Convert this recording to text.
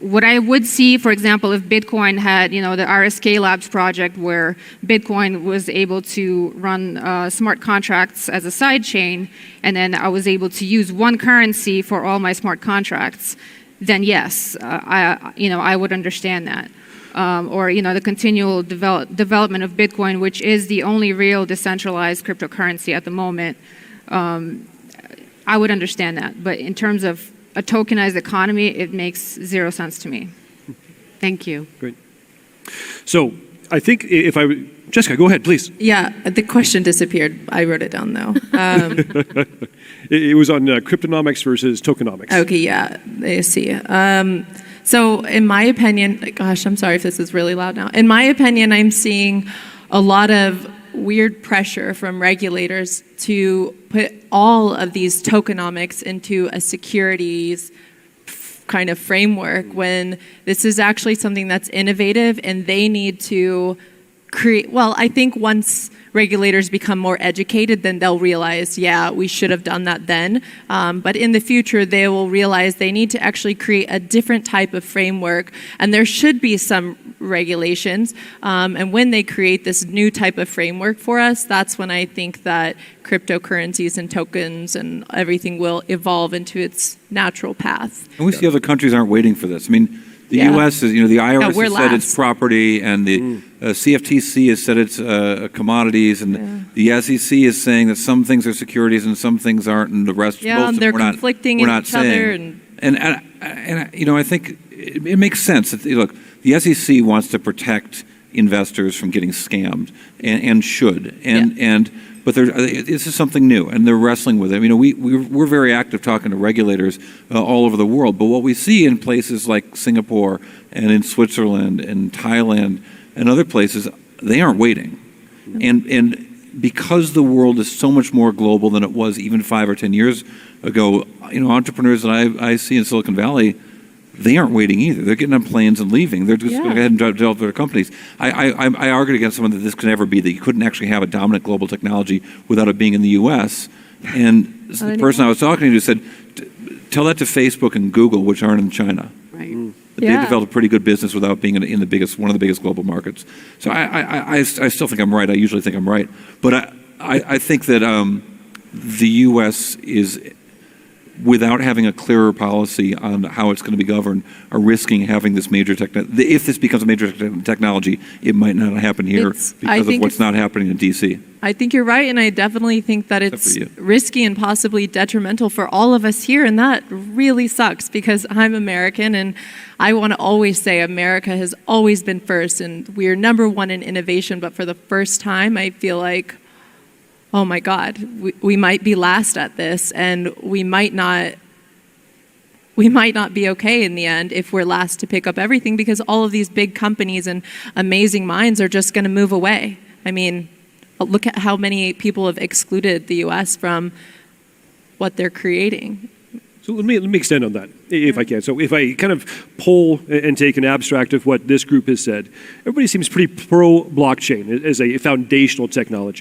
What I would see, for example, if Bitcoin had, the RSK Labs project where Bitcoin was able to run smart contracts as a side chain, and then I was able to use one currency for all my smart contracts, then yes, I would understand that. Or the continual development of Bitcoin, which is the only real decentralized cryptocurrency at the moment, I would understand that. But in terms of a tokenized economy, it makes zero sense to me. Thank you. Great. So I think Jessica, go ahead, please. Yeah, the question disappeared. I wrote it down, though. It was on cryptonomics versus tokenomics. Okay, yeah, I see. So in my opinion, gosh, I'm sorry if this is really loud now. In my opinion, I'm seeing a lot of weird pressure from regulators to put all of these tokenomics into a securities kind of framework when this is actually something that's innovative and they need to create. Well, I think once regulators become more educated, then they'll realize, yeah, we should have done that then. But in the future, they will realize they need to actually create a different type of framework, and there should be some regulations. And when they create this new type of framework for us, that's when I think that cryptocurrencies and tokens and everything will evolve into its natural path. And we see other countries aren't waiting for this. I mean, the U.S. is, the IRS has said it's property, and the CFTC has said it's commodities, and the SEC is saying that some things are securities and some things aren't, and the rest. Yeah, and they're conflicting in each other. And I think it makes sense. Look, the SEC wants to protect investors from getting scammed, and should, but this is something new, and they're wrestling with it. We're very active talking to regulators all over the world, but what we see in places like Singapore and in Switzerland and Thailand and other places, they aren't waiting. And because the world is so much more global than it was even 5 or 10 years ago, entrepreneurs that I see in Silicon Valley, they aren't waiting either. They're getting on planes and leaving. They're just going to go ahead and develop their companies. I argued against someone that this could never be, that you couldn't actually have a dominant global technology without it being in the U.S. And the person I was talking to said, tell that to Facebook and Google, which aren't in China. Right. They developed a pretty good business without being in one of the biggest global markets. So I still think I'm right. I usually think I'm right. But I think that the U.S. is, without having a clearer policy on how it's going to be governed, are risking having this major if this becomes a major technology, it might not happen here because of what's not happening in D.C. I think you're right, and I definitely think that it's risky and possibly detrimental for all of us here, and that really sucks because I'm American, and I want to always say America has always been first, and we're number one in innovation, but for the first time, I feel like, oh my God, we might be last at this, and we might not be okay in the end if we're last to pick up everything, because all of these big companies and amazing minds are just going to move away. I mean, look at how many people have excluded the U.S. from what they're creating. So let me extend on that, if I can. So if I kind of pull and take an abstract of what this group has said, everybody seems pretty pro blockchain as a foundational technology.